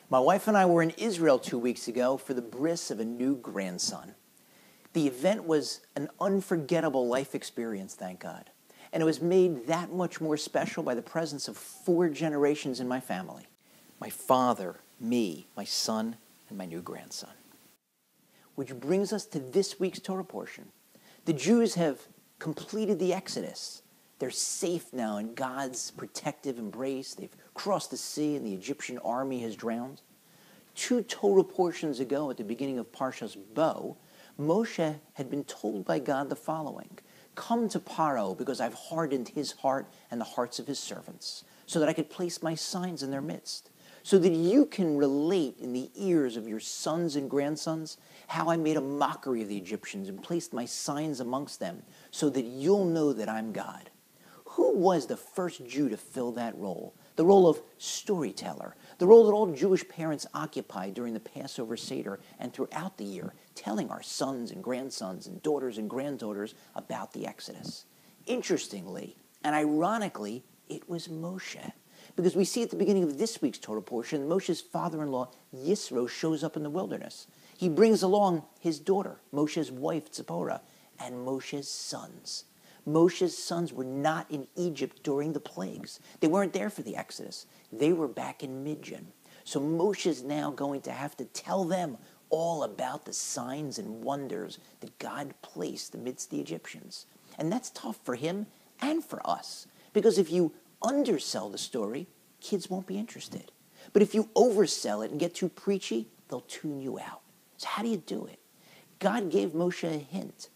My wife and I were in Israel 2 weeks ago for the bris of a new grandson. The event was an unforgettable life experience, thank God. And it was made that much more special by the presence of 4 generations in my family. My father, me, my son, and my new grandson. Which brings us to this week's Torah portion. The Jews have completed the Exodus. They're safe now in God's protective embrace. They've crossed the sea and the Egyptian army has drowned. 2 Torah portions ago, at the beginning of Parsha's Bo, Moshe had been told by God the following: "Come to Paro, because I've hardened his heart and the hearts of his servants, so that I could place my signs in their midst, so that you can relate in the ears of your sons and grandsons how I made a mockery of the Egyptians and placed my signs amongst them, so that you'll know that I'm God." Who was the first Jew to fill that role? The role of storyteller, the role that all Jewish parents occupy during the Passover Seder and throughout the year, telling our sons and grandsons and daughters and granddaughters about the Exodus. Interestingly, and ironically, it was Moshe. Because we see at the beginning of this week's Torah portion, Moshe's father-in-law, Yitro, shows up in the wilderness. He brings along his daughter, Moshe's wife, Tzipporah, and Moshe's sons. Moshe's sons were not in Egypt during the plagues. They weren't there for the Exodus. They were back in Midian. So Moshe's now going to have to tell them all about the signs and wonders that God placed amidst the Egyptians. And that's tough for him and for us. Because if you undersell the story, kids won't be interested. But if you oversell it and get too preachy, they'll tune you out. So how do you do it? God gave Moshe a hint.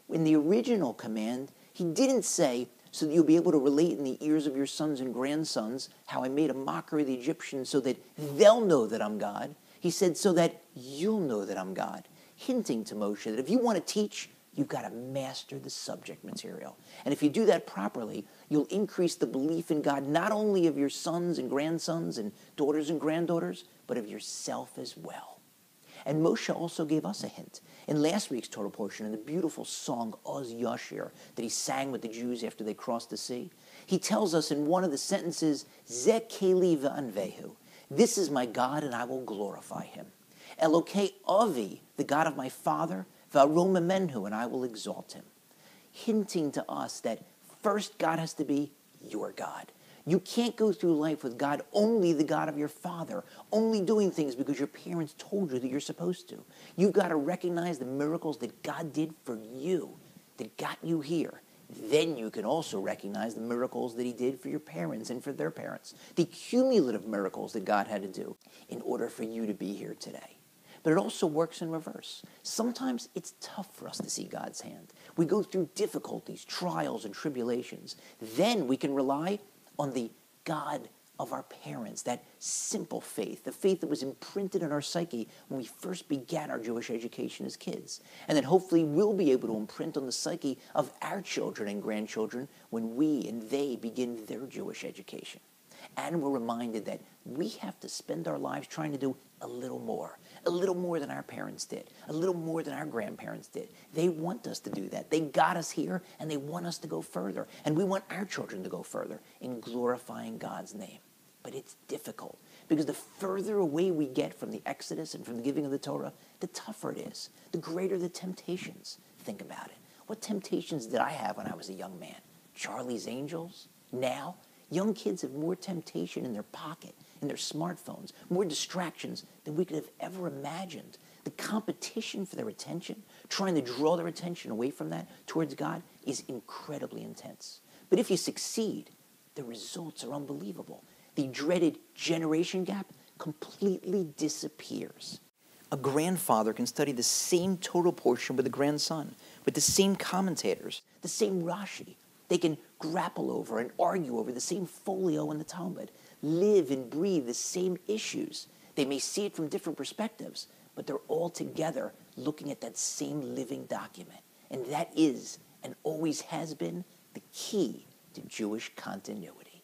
In the original command, he didn't say, "So that you'll be able to relate in the ears of your sons and grandsons how I made a mockery of the Egyptians so that they'll know that I'm God." He said, "So that you'll know that I'm God," hinting to Moshe that if you want to teach, you've got to master the subject material. And if you do that properly, you'll increase the belief in God not only of your sons and grandsons and daughters and granddaughters, but of yourself as well. And Moshe also gave us a hint. In last week's Torah portion, in the beautiful song Oz Yashir that he sang with the Jews after they crossed the sea, he tells us in one of the sentences, "Zeh keli v'anvehu," "This is my God and I will glorify him. Elokei Avi," the God of my father, "V'arom menhu," and I will exalt him. Hinting to us that first God has to be your God. You can't go through life with God only the God of your father, only doing things because your parents told you that you're supposed to. You've got to recognize the miracles that God did for you, that got you here. Then you can also recognize the miracles that he did for your parents and for their parents, the cumulative miracles that God had to do in order for you to be here today. But it also works in reverse. Sometimes it's tough for us to see God's hand. We go through difficulties, trials, and tribulations. Then we can rely on the God of our parents, that simple faith, the faith that was imprinted in our psyche when we first began our Jewish education as kids, and that hopefully we'll be able to imprint on the psyche of our children and grandchildren when we and they begin their Jewish education. And we're reminded that we have to spend our lives trying to do a little more than our parents did, a little more than our grandparents did. They want us to do that. They got us here, and they want us to go further. And we want our children to go further in glorifying God's name. But it's difficult, because the further away we get from the Exodus and from the giving of the Torah, the tougher it is, the greater the temptations. Think about it. What temptations did I have when I was a young man? Charlie's Angels? Now, young kids have more temptation in their pocket, in their smartphones, more distractions than we could have ever imagined. The competition for their attention, trying to draw their attention away from that towards God, is incredibly intense. But if you succeed, the results are unbelievable. The dreaded generation gap completely disappears. A grandfather can study the same Torah portion with a grandson, with the same commentators, the same Rashi. They can grapple over and argue over the same folio in the Talmud, live and breathe the same issues. They may see it from different perspectives, but they're all together looking at that same living document. And that is, and always has been, the key to Jewish continuity.